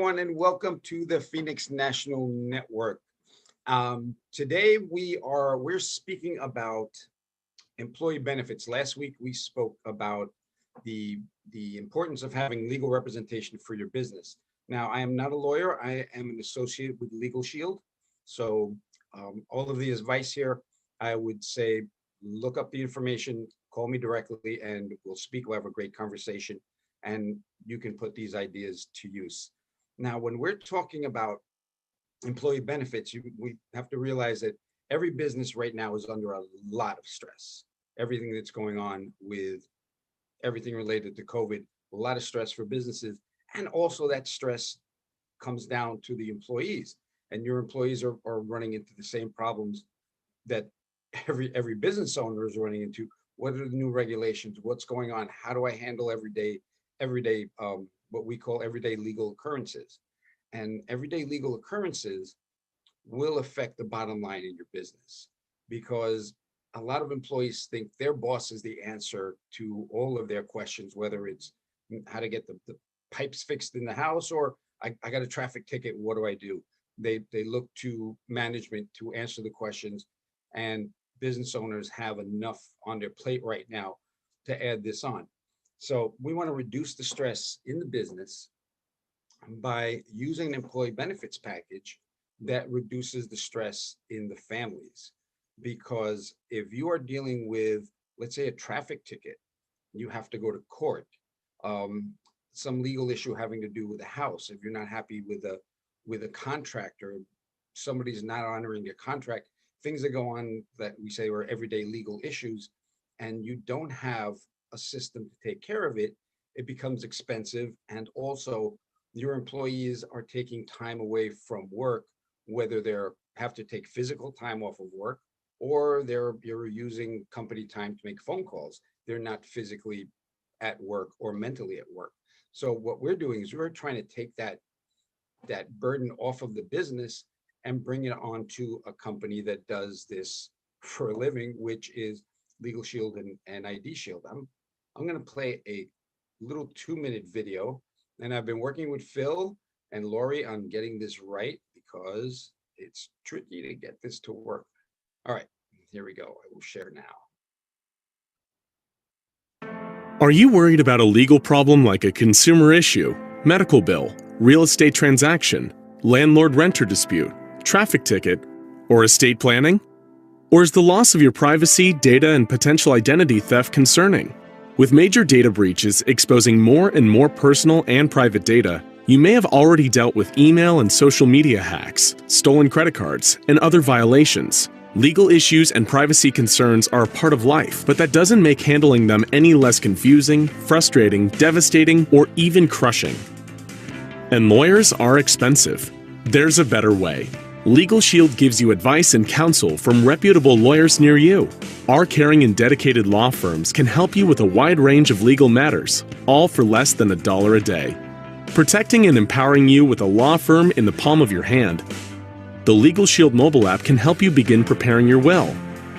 everyone, and welcome to the Phoenix National Network. Today we're speaking about employee benefits. Last week we spoke about the importance of having legal representation for your business. Now, I am not a lawyer. I am an associate with LegalShield. So all of the advice here, I would say, look up the information, call me directly, and we'll speak. We'll have a great conversation, and you can put these ideas to use. Now, when we're talking about employee benefits, we have to realize that every business right now is under a lot of stress. Everything that's going on with everything related to COVID, a lot of stress for businesses. And also that stress comes down to the employees. And your employees are running into the same problems that every business owner is running into. What are the new regulations? What's going on? How do I handle everyday what we call everyday legal occurrences? And everyday legal occurrences will affect the bottom line in your business, because a lot of employees think their boss is the answer to all of their questions, whether it's how to get the pipes fixed in the house, or I got a traffic ticket, what do I do? They look to management to answer the questions, and business owners have enough on their plate right now to add this on. So we want to reduce the stress in the business by using an employee benefits package that reduces the stress in the families. Because if you are dealing with, let's say, a traffic ticket, you have to go to court, some legal issue having to do with the house. If you're not happy with a contractor, somebody's not honoring your contract, things that go on that we say are everyday legal issues, and you don't have a system to take care of it, it becomes expensive. And also your employees are taking time away from work, whether they're have to take physical time off of work, or you're using company time to make phone calls. They're not physically at work or mentally at work. So what we're doing is we're trying to take that burden off of the business and bring it onto a company that does this for a living, which is LegalShield and IDShield. I'm going to play a little 2-minute video, and I've been working with Phil and Lori on getting this right because it's tricky to get this to work. All right, here we go. I will share now. Are you worried about a legal problem like a consumer issue, medical bill, real estate transaction, landlord-renter dispute, traffic ticket, or estate planning? Or is the loss of your privacy, data, and potential identity theft concerning? With major data breaches exposing more and more personal and private data, you may have already dealt with email and social media hacks, stolen credit cards, and other violations. Legal issues and privacy concerns are a part of life, but that doesn't make handling them any less confusing, frustrating, devastating, or even crushing. And lawyers are expensive. There's a better way. LegalShield gives you advice and counsel from reputable lawyers near you. Our caring and dedicated law firms can help you with a wide range of legal matters, all for less than $1 a day. Protecting and empowering you with a law firm in the palm of your hand, the LegalShield mobile app can help you begin preparing your will.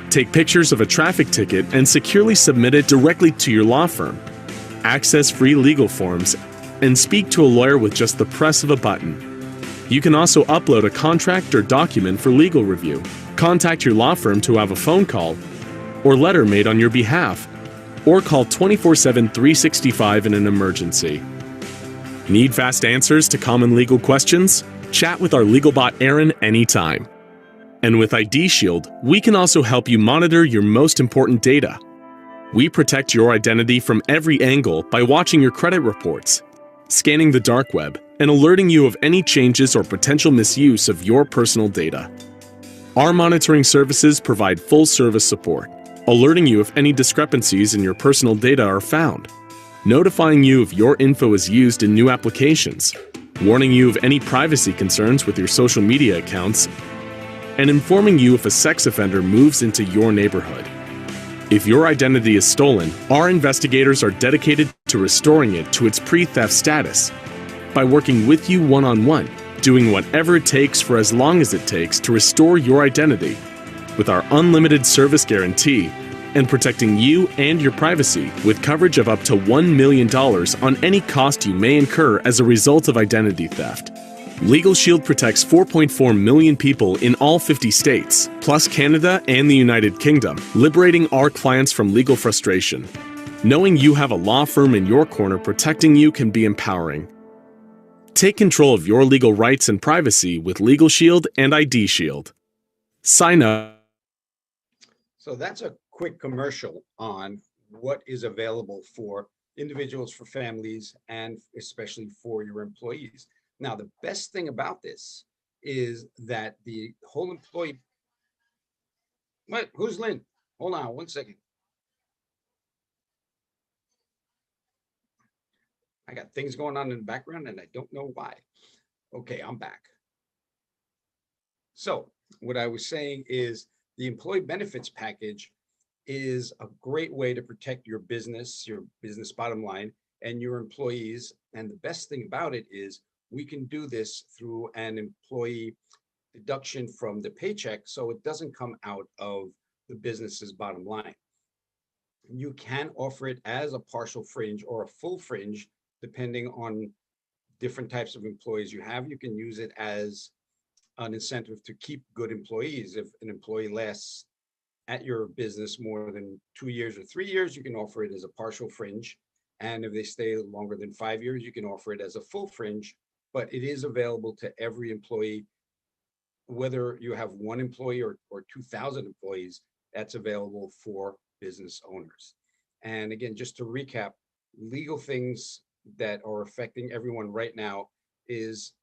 Take pictures of a traffic ticket and securely submit it directly to your law firm. Access free legal forms and speak to a lawyer with just the press of a button. You can also upload a contract or document for legal review, contact your law firm to have a phone call or letter made on your behalf, or call 24/7 365 in an emergency. Need fast answers to common legal questions? Chat with our legal bot Aaron anytime. And with IDShield, we can also help you monitor your most important data. We protect your identity from every angle by watching your credit reports, scanning the dark web, and alerting you of any changes or potential misuse of your personal data. Our monitoring services provide full-service support, alerting you if any discrepancies in your personal data are found, notifying you if your info is used in new applications, warning you of any privacy concerns with your social media accounts, and informing you if a sex offender moves into your neighborhood. If your identity is stolen, our investigators are dedicated to restoring it to its pre-theft status by working with you one-on-one, doing whatever it takes for as long as it takes to restore your identity, with our unlimited service guarantee and protecting you and your privacy with coverage of up to $1 million on any cost you may incur as a result of identity theft. LegalShield protects 4.4 million people in all 50 states, plus Canada and the United Kingdom, liberating our clients from legal frustration. Knowing you have a law firm in your corner protecting you can be empowering. Take control of your legal rights and privacy with LegalShield and ID Shield. Sign up. So that's a quick commercial on what is available for individuals, for families, and especially for your employees. Now, the best thing about this is that the whole employee, what, who's Lynn? Hold on 1 second. I got things going on in the background and I don't know why. Okay, I'm back. So what I was saying is the employee benefits package is a great way to protect your business bottom line, and your employees. And the best thing about it is we can do this through an employee deduction from the paycheck, so it doesn't come out of the business's bottom line. You can offer it as a partial fringe or a full fringe, depending on different types of employees you have. You can use it as an incentive to keep good employees. If an employee lasts at your business more than 2 years or 3 years, you can offer it as a partial fringe. And if they stay longer than 5 years, you can offer it as a full fringe. But it is available to every employee, whether you have one employee or 2,000 employees. That's available for business owners. And again, just to recap, legal things that are affecting everyone right now is,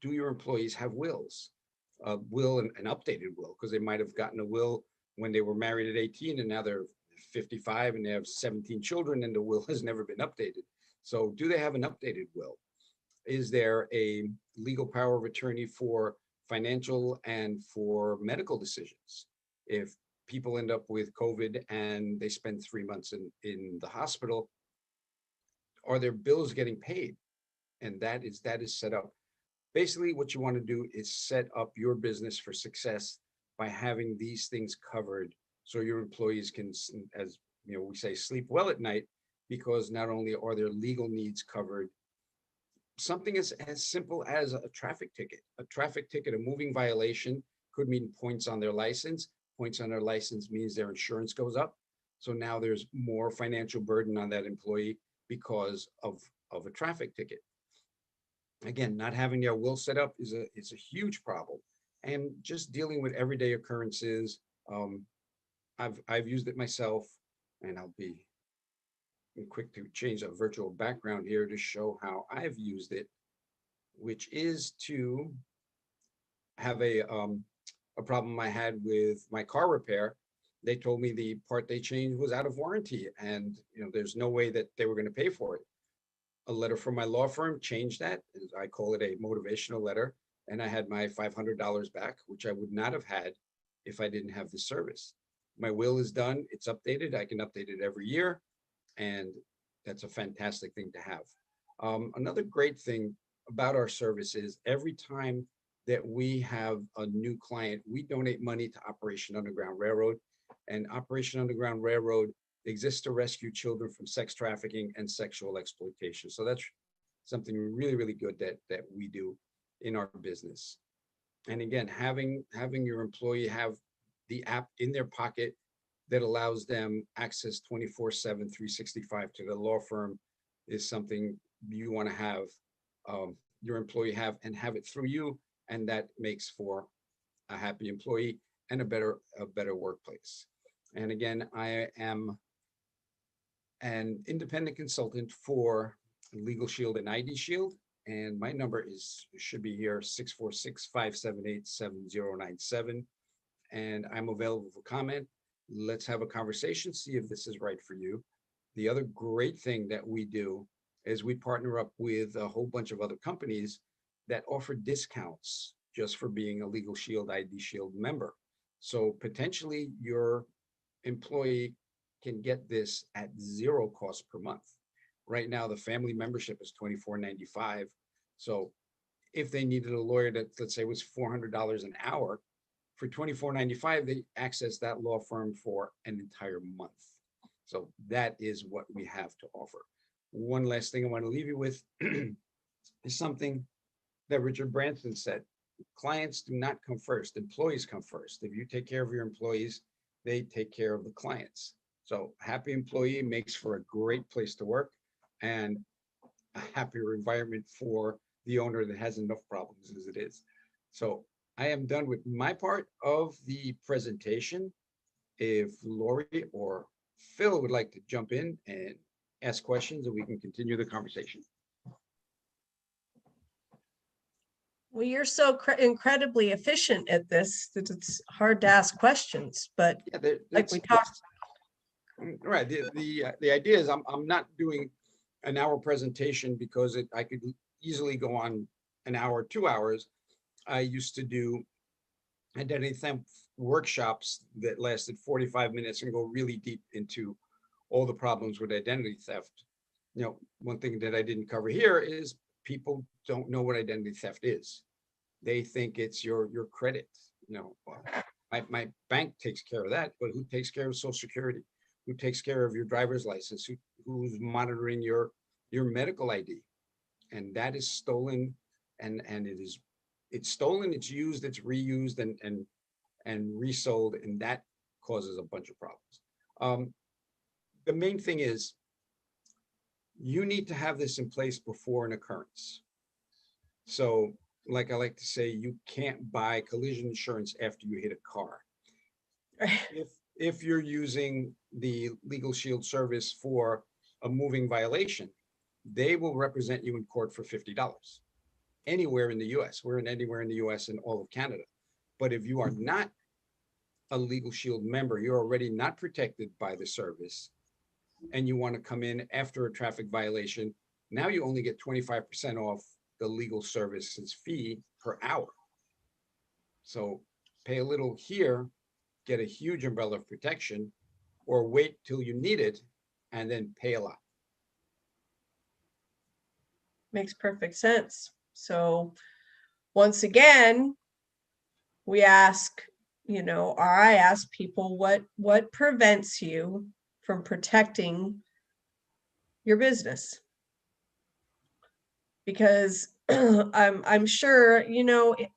do your employees have wills? A will, an updated will, because they might have gotten a will when they were married at 18 and now they're 55 and they have 17 children and the will has never been updated. So do they have an updated will? Is there a legal power of attorney for financial and for medical decisions? If people end up with COVID and they spend 3 months in the hospital, are their bills getting paid? And that is set up. Basically, what you want to do is set up your business for success by having these things covered, so your employees can, as you know, we say, sleep well at night, because not only are their legal needs covered, something as simple as a traffic ticket. A traffic ticket, a moving violation, could mean points on their license. Points on their license means their insurance goes up. So now there's more financial burden on that employee because of a traffic ticket. Again, not having their will set up is a huge problem. And just dealing with everyday occurrences. I've used it myself, and I'll be quick to change a virtual background here to show how I've used it, which is to have a problem I had with my car repair. They told me the part they changed was out of warranty, and there's no way that they were going to pay for it. A letter from my law firm changed that. I call it a motivational letter, and I had my $500 back, which I would not have had if I didn't have this service. My will is done, it's updated. I can update it every year, and that's a fantastic thing to have. Another great thing about our service is every time that we have a new client, we donate money to Operation Underground Railroad, and Operation Underground Railroad exists to rescue children from sex trafficking and sexual exploitation. So that's something really, really good that we do in our business. And again, having your employee have the app in their pocket that allows them access 24/7, 365 to the law firm is something you want to have your employee have, and have it through you. And that makes for a happy employee and a better workplace. And again, I am an independent consultant for LegalShield and ID Shield, and my number should be here, 646-578-7097. And I'm available for comment. Let's have a conversation, see if this is right for you. The other great thing that we do is we partner up with a whole bunch of other companies that offer discounts just for being a LegalShield, ID Shield member. So potentially your employee can get this at zero cost per month. Right now, the family membership is $24.95. So if they needed a lawyer that, let's say, was $400 an hour, for $24.95, they access that law firm for an entire month. So that is what we have to offer. One last thing I want to leave you with is something that Richard Branson said. Clients do not come first, employees come first. If you take care of your employees, they take care of the clients. So a happy employee makes for a great place to work and a happier environment for the owner that has enough problems as it is. So I am done with my part of the presentation. If Lori or Phil would like to jump in and ask questions, and we can continue the conversation. Well, you're so incredibly efficient at this that it's hard to ask questions, but Yeah, like we talked. right. The idea is I'm not doing an hour presentation because I could easily go on an hour, 2 hours. I used to do identity theft workshops that lasted 45 minutes and go really deep into all the problems with identity theft. You know, one thing that I didn't cover here is people don't know what identity theft is. They think it's your credit. You know, well, my bank takes care of that, but who takes care of Social Security? Who takes care of your driver's license? Who's monitoring your medical ID? And that is stolen, and it's stolen, it's used, it's reused, and resold, and that causes a bunch of problems. The main thing is you need to have this in place before an occurrence. So, like I like to say, you can't buy collision insurance after you hit a car. If you're using the LegalShield service for a moving violation, they will represent you in court for $50 anywhere in the US. We're in anywhere in the US and all of Canada. But if you are not a LegalShield member, you're already not protected by the service, and you want to come in after a traffic violation, now you only get 25% off the legal services fee per hour. So pay a little here, get a huge umbrella of protection, or wait till you need it and then pay a lot. Makes perfect sense. So once again, we ask, or I ask people, what prevents you from protecting your business? Because I'm sure,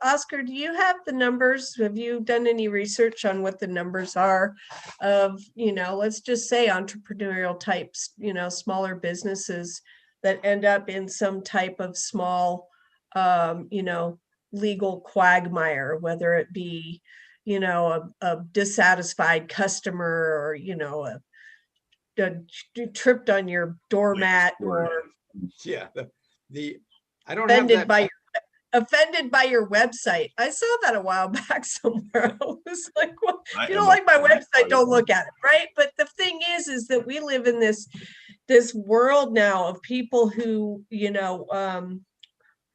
Oscar, do you have the numbers? Have you done any research on what the numbers are of, let's just say entrepreneurial types, smaller businesses that end up in some type of small, legal quagmire, whether it be, a dissatisfied customer, or, tripped on your doormat, or yeah, I don't have that. Offended by your website. I saw that a while back somewhere. I was like, well, if you don't like my website, don't look at it, right? But the thing is that we live in this world now of people who,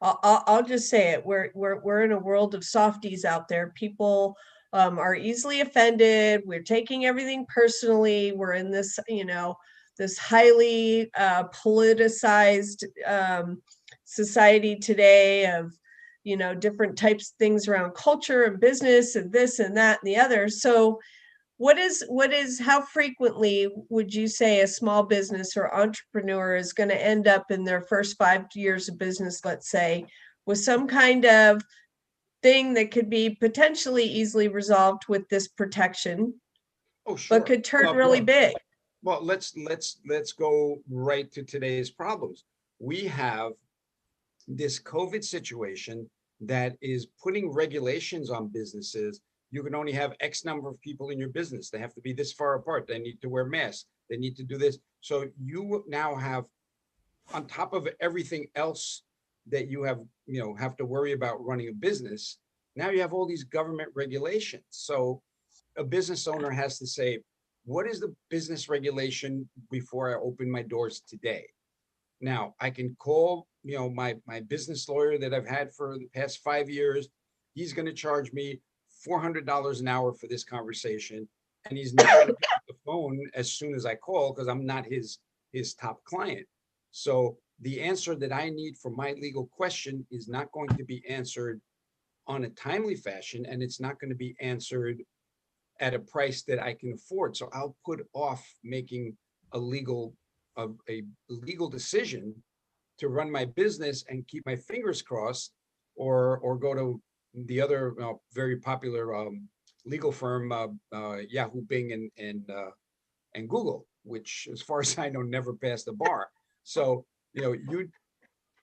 I'll just say it. We're in a world of softies out there. People are easily offended. We're taking everything personally. We're in this, this highly politicized society today of, different types of things around culture and business and this and that and the other. So how frequently would you say a small business or entrepreneur is going to end up in their first 5 years of business, let's say, with some kind of thing that could be potentially easily resolved with this protection, Sure. but could turn really big? Well, let's go right to today's problems. We have this COVID situation that is putting regulations on businesses. You can only have X number of people in your business. They have to be this far apart. They need to wear masks. They need to do this. So you now have, on top of everything else that you have to worry about running a business, now you have all these government regulations. So a business owner has to say, what is the business regulation before I open my doors today? Now I can call, my business lawyer that I've had for the past 5 years. He's going to charge me $400 an hour for this conversation, and he's not going to pick up the phone as soon as I call because I'm not his top client. So the answer that I need for my legal question is not going to be answered on a timely fashion, and it's not going to be answered at a price that I can afford. So I'll put off making a legal decision to run my business and keep my fingers crossed or go to the other very popular legal firm, Yahoo, Bing, and Google, which, as far as I know, never passed the bar. So,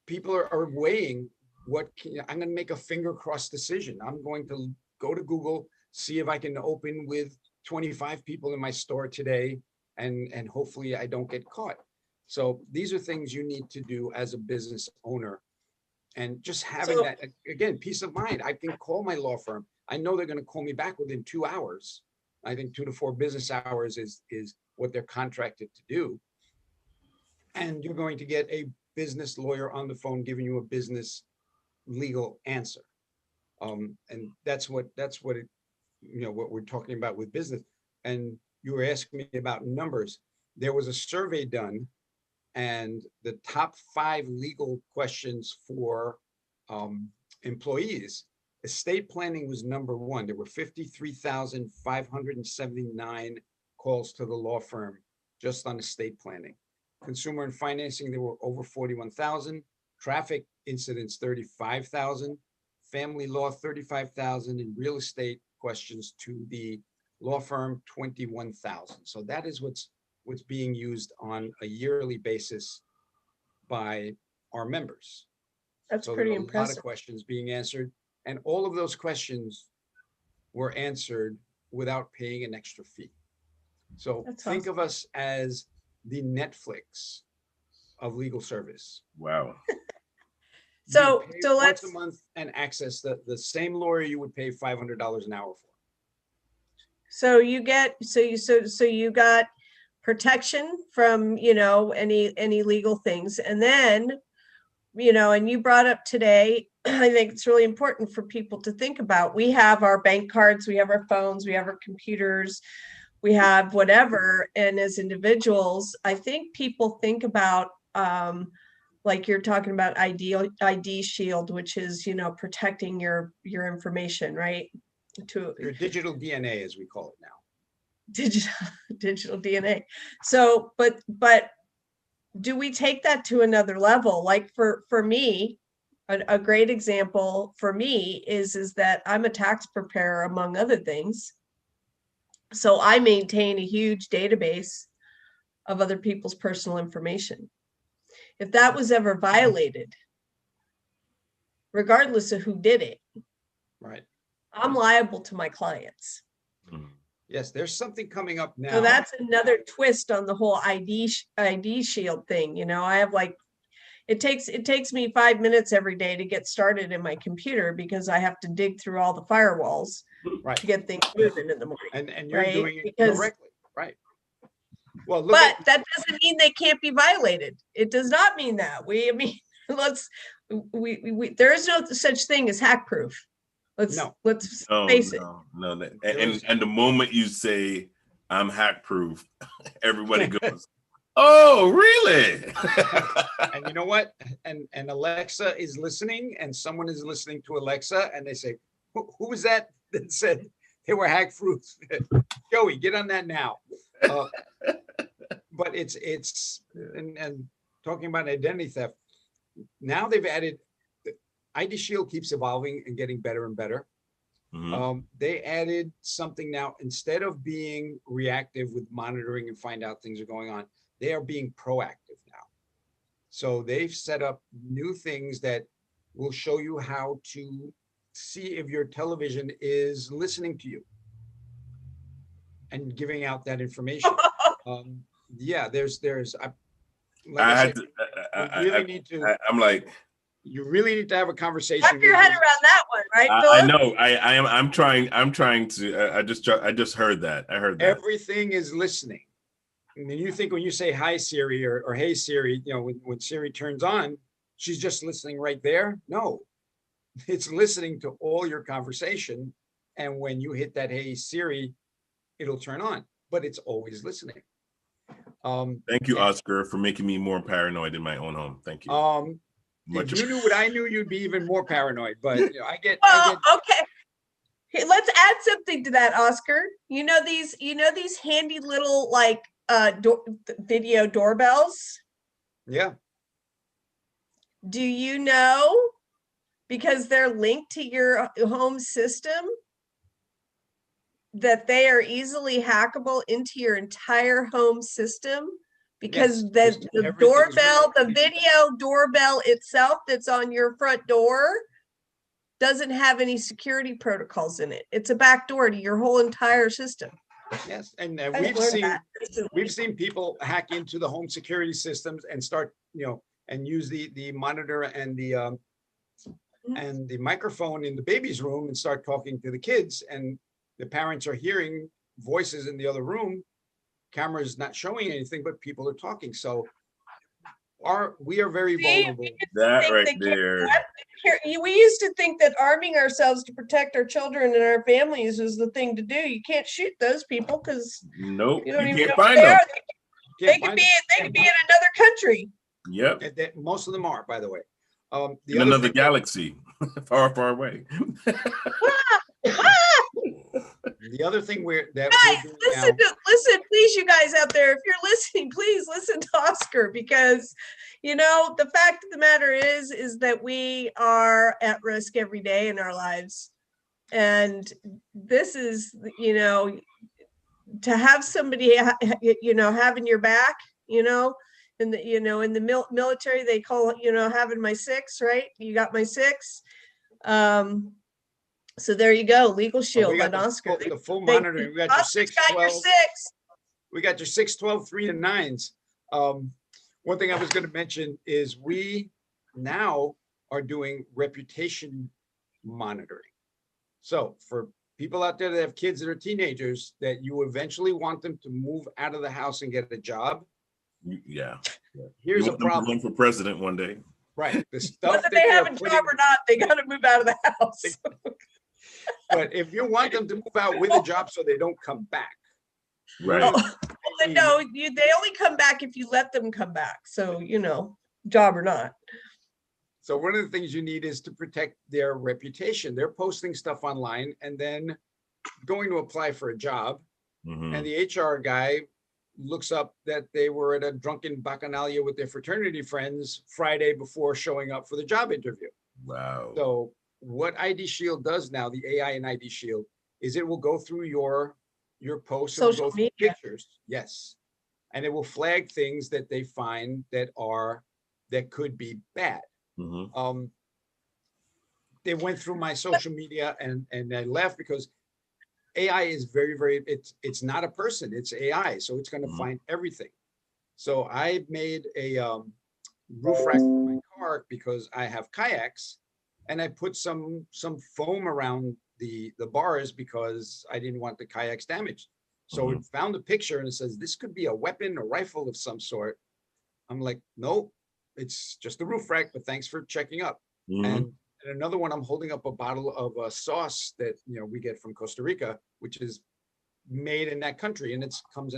people are weighing I'm going to make a finger cross decision. I'm going to go to Google, see if I can open with 25 people in my store today, and hopefully I don't get caught. So these are things you need to do as a business owner. And just having that, again, peace of mind. I can call my law firm. I know they're going to call me back within 2 hours. I think 2 to 4 business hours is what they're contracted to do. And you're going to get a business lawyer on the phone giving you a business legal answer. And that's what it, what we're talking about with business. And you were asking me about numbers. There was a survey done, and the top 5 legal questions for employees, estate planning was number 1. There were 53,579 calls to the law firm just on estate planning. Consumer and financing, there were over 41,000. Traffic incidents, 35,000. Family law, 35,000. And real estate questions to the law firm, 21,000. So that is what's being used on a yearly basis by our members. That's so pretty there are impressive. A lot of questions being answered, and all of those questions were answered without paying an extra fee. So That's think awesome. of us as the Netflix of legal service. Wow. So You pay so once let's a month and access the same lawyer you would pay $500 an hour for. so you get so you got protection from any legal things, and then and you brought up today, I think it's really important for people to think about. We have our bank cards, we have our phones, we have our computers, we have whatever, and as individuals, I think people think about like you're talking about ID Shield, which is protecting your information, right? To Your digital DNA, as we call it now. digital DNA. So, but do we take that to another level? Like for me, a great example for me is that I'm a tax preparer, among other things. So I maintain a huge database of other people's personal information. If that was ever violated, regardless of who did it, Right. I'm liable to my clients. Yes, there's something coming up now. So that's another twist on the whole ID Shield thing. I have it takes me 5 minutes every day to get started in my computer because I have to dig through all the firewalls right. to get things moving in the morning. And you're right? doing it Because, correctly, right? Well, but that doesn't mean they can't be violated. It does not mean that. There is no such thing as hack proof. Let's face it. No. And the moment you say I'm hack proof, everybody goes, "Oh, really?" And you know what? And Alexa is listening, and someone is listening to Alexa, and they say, "Who was that said they were hack proof?" Joey, get on that now. But it's and talking about identity theft. Now they've added. ID Shield keeps evolving and getting better and better. Mm-hmm. They added something now. Instead of being reactive with monitoring and find out things are going on, they are being proactive now. So they've set up new things that will show you how to see if your television is listening to you and giving out that information. Yeah, there's. You really need to have a conversation. Wrap your head around that one, right, I know. I'm trying to. I just heard that. I heard that. Everything is listening. And then you think when you say hi Siri or hey Siri, when Siri turns on, she's just listening right there. No, it's listening to all your conversation. And when you hit that hey Siri, it'll turn on. But it's always listening. Thank you, Oscar, for making me more paranoid in my own home. Thank you. If you knew what I knew, you'd be even more paranoid. But I get. Okay. Hey, let's add something to that, Oscar. These handy little video doorbells. Yeah. Do you know because they're linked to your home system, that they are easily hackable into your entire home system, because Yes, the everything's doorbell, the really- video doorbell itself that's on your front door doesn't have any security protocols in it. It's a back door to your whole entire system. Yes, and I we've learned seen that recently. we've seen people hack into the home security systems and start, and use the monitor and the microphone in the baby's room and start talking to the kids, and the parents are hearing voices in the other room. Camera's not showing anything, but people are talking. So we are very vulnerable. That right there. We used to think that arming ourselves to protect our children and our families was the thing to do. You can't shoot those people because Nope, you you don't even know can't who find they them. are. They Can't could find be them. in another country. Yep, Most of them are, by the way. The in other another thing- galaxy, far, far away. The other thing we're Guys, doing listen, now, listen, please, you guys out there, if you're listening, please listen to Oscar, because the fact of the matter is that we are at risk every day in our lives. And this is, to have somebody, having your back, in the military, they call it, having my six, right? You got my six. So there you go, LegalShield and Oscar. the full monitoring. We got your Oscar's 6, got your 12. six. We got your 6, 12, 3, and 9s. One thing I was going to mention is we now are doing reputation monitoring. So for people out there that have kids that are teenagers, that you eventually want them to move out of the house and get a job. Yeah. Here's You a want them to problem. run for president one day. Right. The stuff Whether that they have they're a putting, job or not, they got to move out of the house. but if you want them to move out with a job so they don't come back. Right. No, they only come back if you let them come back. So, job or not. So one of the things you need is to protect their reputation. They're posting stuff online and then going to apply for a job. Mhm. And the HR guy looks up that they were at a drunken bacchanalia with their fraternity friends Friday before showing up for the job interview. Wow. So what ID Shield does now, the AI in ID Shield, is it will go through your posts, it will Social go through media. pictures, yes, and it will flag things that they find that could be bad. Mhm. They went through my social media and I laughed because AI is very, very, it's not a person, it's AI. So it's going to find everything. So I made a roof rack for my car because I have kayaks, and I put some foam around the bars because I didn't want the kayaks damaged. So it found a picture and it says, this could be a weapon, a rifle of some sort. I'm like, nope, it's just a roof rack, but thanks for checking up. And another one, I'm holding up a bottle of a sauce that we get from Costa Rica, which is made in that country, and it comes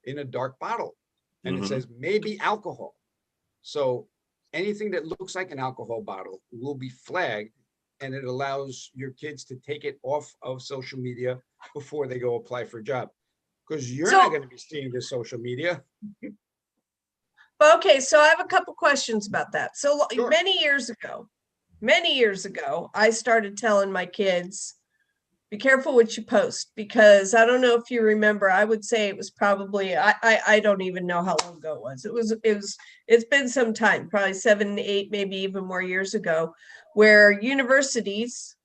in a dark bottle, and it says maybe alcohol. So anything that looks like an alcohol bottle will be flagged, and it allows your kids to take it off of social media before they go apply for a job, because you're not going to be seeing this social media. Okay, so I have a couple questions about that. So Sure. many years ago, I started telling my kids, be careful what you post, because I don't know if you remember, I would say it was probably, I don't even know how long ago it was. It's been some time, probably 7, 8, maybe even more years ago, where universities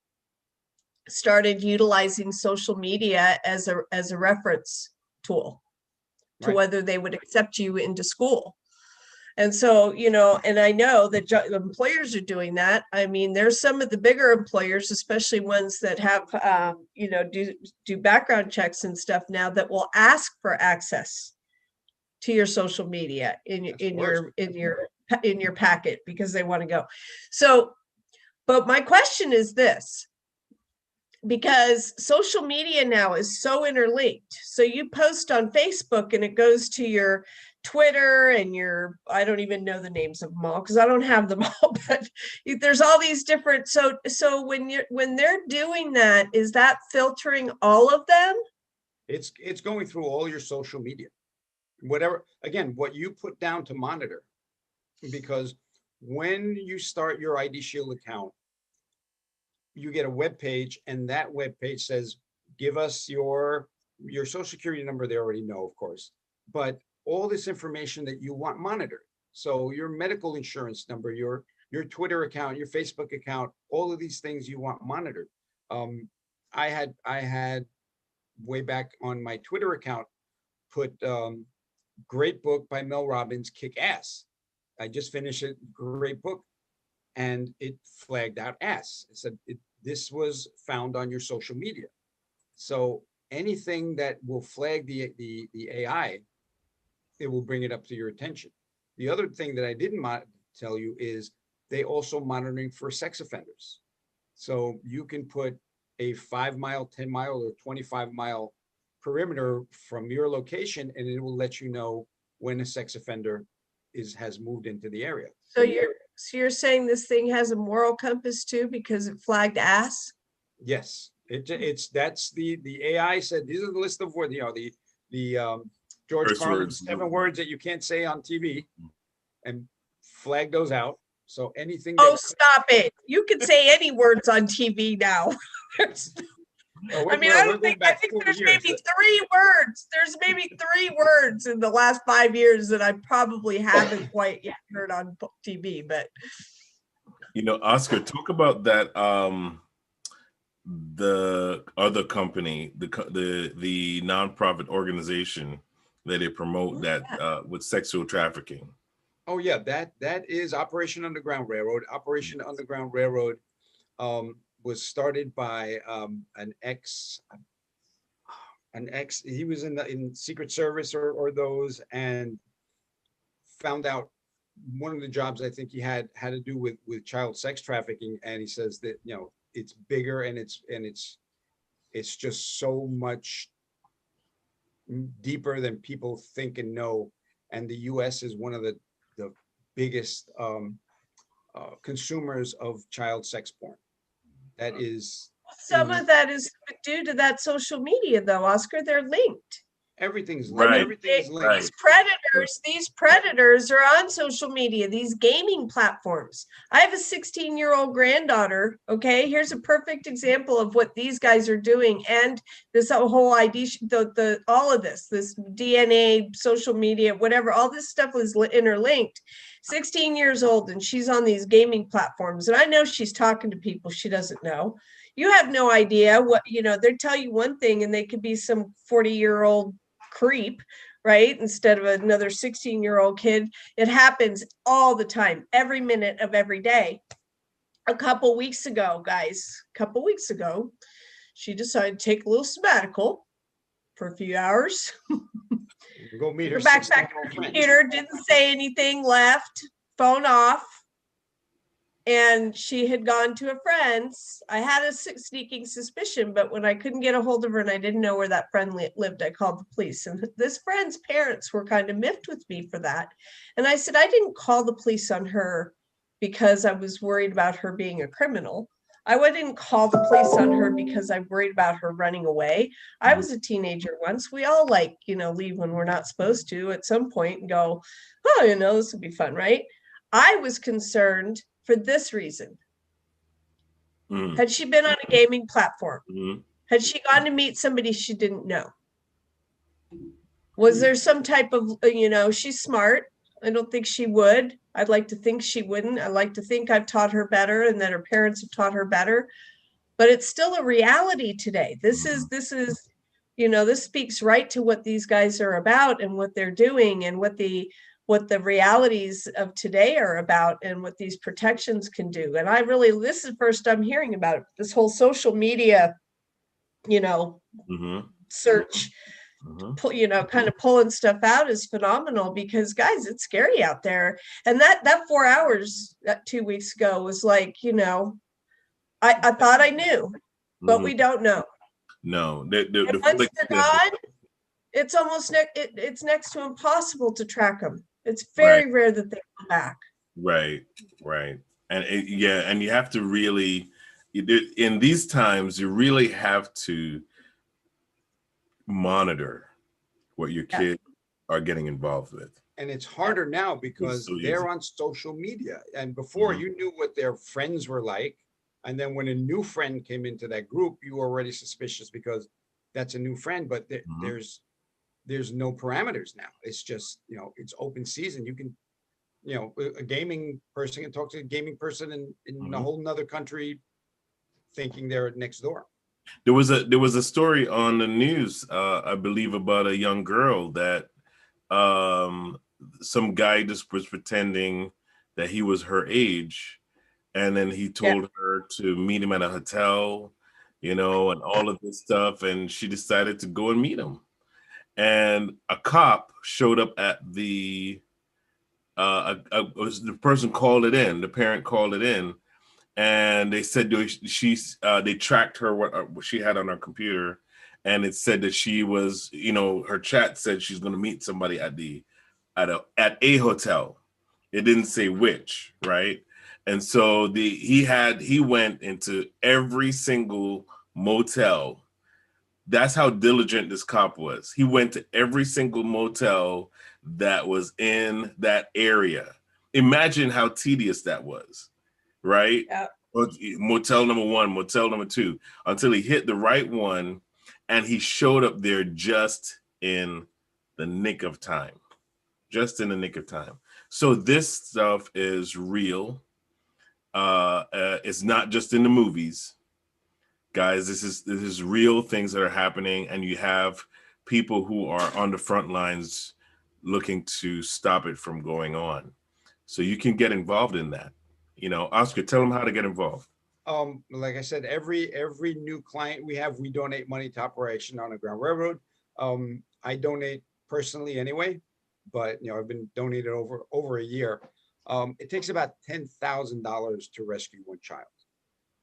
started utilizing social media as a reference tool to Right. whether they would accept you into school. And so, and I know that employers are doing that. I mean, there's some of the bigger employers, especially ones that have, do background checks and stuff now, that will ask for access to your social media in your packet because they want to go. So, but my question is this, because social media now is so interlinked. So you post on Facebook and it goes to your Twitter and I don't even know the names of them all because I don't have them all, but there's all these different, so when they're doing that, is that filtering all of them? It's going through all your social media, whatever, again, what you put down to monitor, because when you start your ID Shield account, you get a web page, and that web page says, give us your social security number. They already know, of course, but all this information that you want monitored. So your medical insurance number, your Twitter account, your Facebook account, all of these things you want monitored. I had way back on my Twitter account put great book by Mel Robbins, Kick Ass. I just finished it, great book, and it flagged out ass. It said this was found on your social media. So anything that will flag the AI, it will bring it up to your attention. The other thing that I didn't tell you is they also monitoring for sex offenders. So you can put a 5 mile, 10 mile, or 25-mile perimeter from your location, and it will let you know when a sex offender has moved into the area. So you're saying this thing has a moral compass too because it flagged ass? Yes, that's the AI said these are the list of words, the George Curse Carlin words. 7 words that you can't say on TV, and flag those out. So anything. Oh, stop it! You can say any words on TV now. I mean, I think there's maybe 3 words. There's maybe 3 words in the last 5 years that I probably haven't quite yet heard on TV. But Oscar, talk about that. The other company, the nonprofit organization that they promote that with sexual trafficking. Oh yeah, that is Operation Underground Railroad. Operation Underground Railroad was started by an ex. He was in Secret Service or those, and found out one of the jobs I think he had to do with child sex trafficking, and he says that it's bigger and it's just so much deeper than people think and know, and the U.S. is one of the biggest consumers of child sex porn. That is some of that is due to that social media, though, Oscar. They're linked. Everything's linked. Right. Everything's linked. These predators are on social media, these gaming platforms. I have a 16-year-old granddaughter. Okay, here's a perfect example of what these guys are doing, and this whole ID, all of this DNA, social media, whatever, all this stuff is interlinked. 16 years old, and she's on these gaming platforms, and I know she's talking to people she doesn't know. You have no idea what, they tell you one thing, and they could be some 40-year-old creep, right? Instead of another 16-year-old kid. It happens all the time, every minute of every day. A couple weeks ago, she decided to take a little sabbatical for a few hours. Go meet her back to her computer, didn't say anything, left, phone off. And she had gone to a friend's. I had a sneaking suspicion, but when I couldn't get a hold of her and I didn't know where that friend lived, I called the police. And this friend's parents were kind of miffed with me for that. And I said, I didn't call the police on her because I was worried about her being a criminal. I didn't call the police on her because I'm worried about her running away. I was a teenager once. We all leave when we're not supposed to at some point and go, oh, this would be fun, right? I was concerned for this reason. Had she been on a gaming platform? Had she gone to meet somebody she didn't know? Was there some type of, she's smart. I don't think she would. I'd like to think she wouldn't. I like to think I've taught her better and that her parents have taught her better. But it's still a reality today. This speaks right to what these guys are about and what they're doing and what the realities of today are about and what these protections can do. And this is the first I'm hearing about it. This whole social media, search, kind of pulling stuff out is phenomenal because, guys, it's scary out there. And that 4 hours 2 weeks ago was like, I thought I knew, but we don't know. No. Once they're gone, it's almost it's next to impossible to track them. It's very rare that they come back. Right. And and you have to really, in these times, you really have to monitor what your kids are getting involved with. And it's harder now because they're on social media. And before you knew what their friends were like, And then when a new friend came into that group, you were already suspicious because that's a new friend, but Mhm. there's no parameters now. It's just, it's open season. You can, a gaming person can talk to a gaming person in a Mhm. whole nother country thinking they're next door. There was a story on the news, I believe, about a young girl that um, some guy just was pretending that he was her age, and then he Yeah. told her to meet him at a hotel, and all of this stuff, and she decided to go and meet him. And a cop showed up at the person called it in, the parent called it in, and they said they tracked her what she had on her computer, and it said that she was, her chat said she's going to meet somebody at a hotel. It didn't say which, right? And so he went into every single motel. That's how diligent this cop was. He went to every single motel that was in that area. Imagine how tedious that was, right? Yeah. Motel number one, motel number two, until he hit the right one, and he showed up there just in the nick of time. Just in the nick of time. So this stuff is real. It's not just in the movies, guys. This is real things that are happening, and you have people who are on the front lines looking to stop it from going on. So you can get involved in that. Oscar, tell them how to get involved. Like I said, every new client we have, we donate money to Operation Underground Railroad. I donate personally anyway, but I've been donated over a year. It takes about $10,000 to rescue one child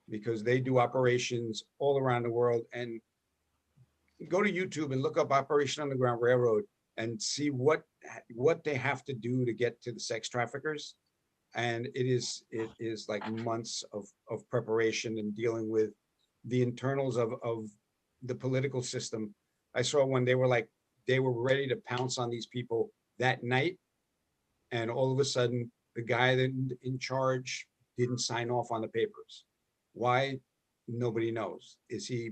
because they do operations all around the world. And go to YouTube and look up Operation Underground Railroad and see what they have to do to get to the sex traffickers. And it is like months of preparation and dealing with the internals of the political system. I saw when they were ready to pounce on these people that night, and all of a sudden the guy that in charge didn't sign off on the papers. Why? Nobody knows. Is he,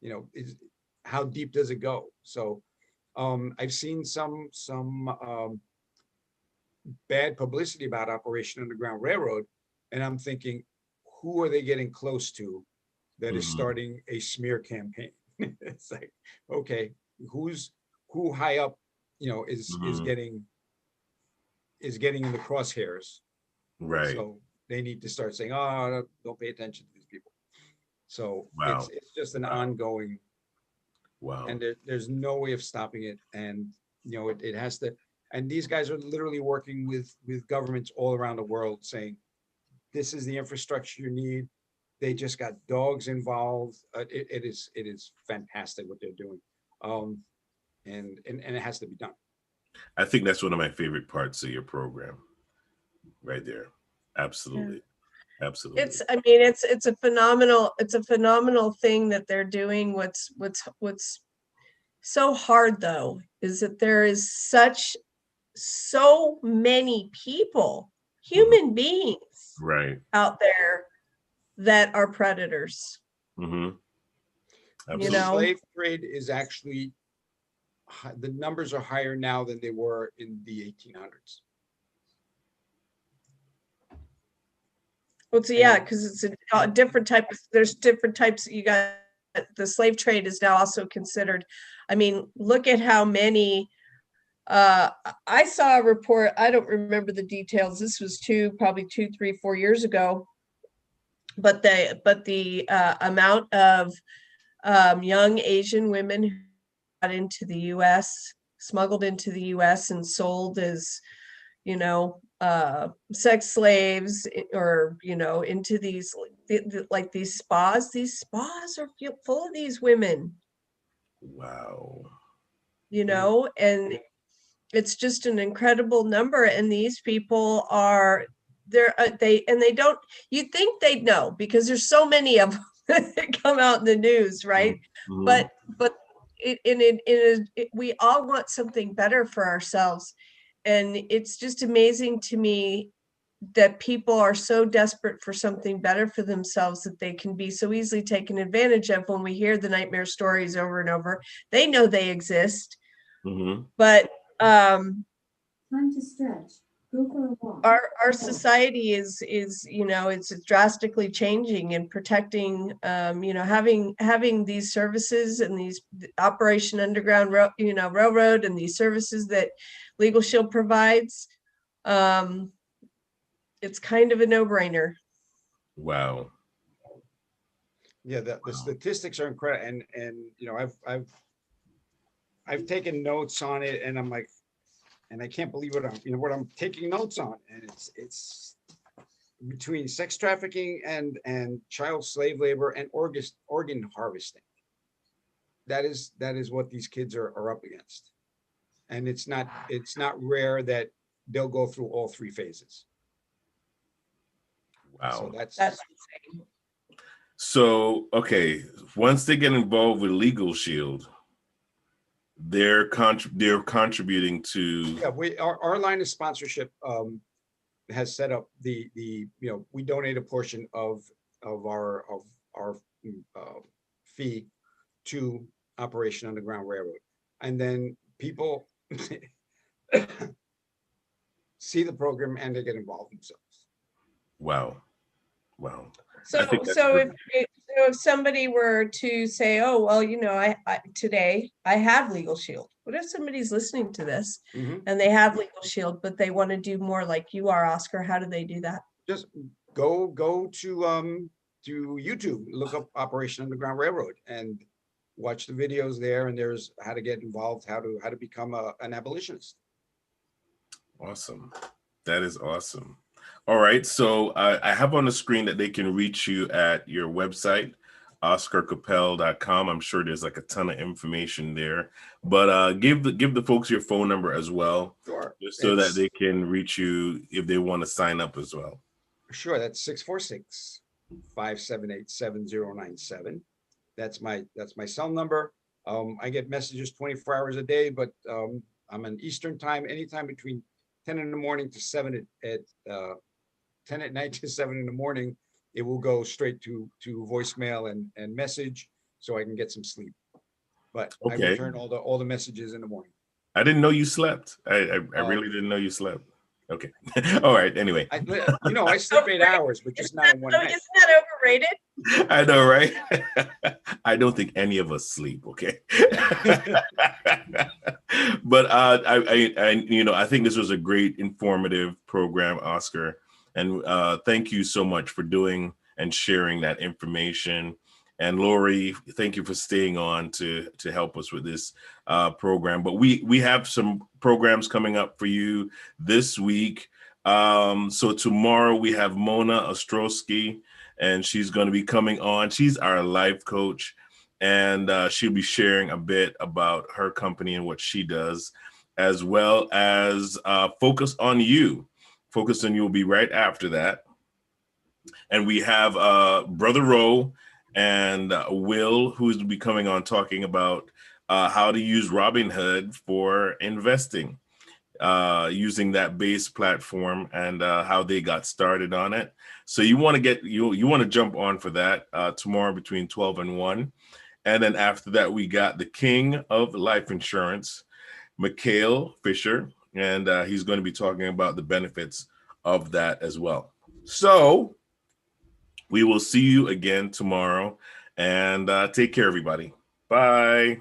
is how deep does it go? So I've seen some bad publicity about Operation Underground Railroad, and I'm thinking, who are they getting close to that is Mhm. starting a smear campaign? It's like, okay, who high up, is Mhm. getting in the crosshairs. Right. So they need to start saying, oh, don't pay attention to these people. So it's Wow. it's just an Wow. ongoing, Wow. and there's no way of stopping it. And it has to. And these guys are literally working with governments all around the world, saying this is the infrastructure you need. They just got dogs involved. It is fantastic what they're doing, and it has to be done. I think that's one of my favorite parts of your program, right there. Yeah. Absolutely. Absolutely. I mean, it's a phenomenal thing that they're doing. What's so hard though is that there is so many people, Mhm. human beings Right. out there that are predators, Hmm. you The Absolutely. know? slave trade is actually the numbers are higher now than they were in the 1800s. Well, so yeah, And because it's a different type of, there's different types. You got the slave trade is now also considered. I mean, look at how many. I saw a report. I don't remember the details. This was probably 2, 3, 4 years ago. But the amount of young Asian women who got into the U.S., smuggled into the U.S. and sold as sex slaves, or into these like these spas are full of these women, Wow. and and it's just an incredible number. And these people are they don't, you'd think they'd know because there's so many of them that come out in the news, right? Hmm. But we all want something better for ourselves, and it's just amazing to me that people are so desperate for something better for themselves that they can be so easily taken advantage of. When we hear the nightmare stories over and over, they know they exist, but Time to stretch. Go for a walk. our society is it's drastically changing, and protecting having these services and these Operation Underground Railroad and these services that LegalShield provides. It's kind of a no-brainer. Wow. Yeah, the statistics are incredible, and I've taken notes on it, and I'm like, and I can't believe what I'm taking notes on, and it's between sex trafficking and child slave labor and organ harvesting. That is what these kids are up against, and it's not rare that they'll go through all three phases. Wow. So that's insane. So, okay, once they get involved with LegalShield, they're contributing to. Yeah, our line of sponsorship has set up the we donate a portion of our fee to Operation Underground Railroad, and then people see the program and they get involved themselves. Wow. Wow. So if somebody were to say, oh, well, I today I have LegalShield. What if somebody's listening to this and they have LegalShield, but they want to do more like you are, Oscar? How do they do that? Just go to YouTube, look up Operation Underground Railroad, and watch the videos there. And there's how to get involved, how to become an abolitionist. Awesome. That is awesome. All right. So I have on the screen that they can reach you at your website, oscarcapel.com. I'm sure there's like a ton of information there, but give the folks your phone number as well. Sure. Just so that they can reach you if they want to sign up as well. Sure. That's 646-578-7097. That's my cell number. I get messages 24 hours a day, but I'm on Eastern time, anytime between 10 in the morning to 7 at 10 at night to 7 in the morning. It will go straight to voicemail and message, so I can get some sleep. But okay. I return all the messages in the morning. I didn't know you slept. I really didn't know you slept. Okay. All right. Anyway, I sleep 8 hours, but just not in one night. Isn't that overrated? I know, right? I don't think any of us sleep. Okay. But I think this was a great informative program, Oscar, and thank you so much for doing and sharing that information. And Lori, thank you for staying on to help us with this program. But we have some programs coming up for you this week. So tomorrow we have Mona Ostrowski, and she's going to be coming on. She's our life coach, and she'll be sharing a bit about her company and what she does, as well as Focus on You. Focus on You will be right after that. And we have Brother Rowe and Will, who's be coming on talking about how to use Robinhood for investing, using that base platform and how they got started on it. So you want to jump on for that tomorrow between 12 and 1. And then after that, we got the king of life insurance, Mikhail Fisher, and he's going to be talking about the benefits of that as well. So we will see you again tomorrow, and take care, everybody. Bye.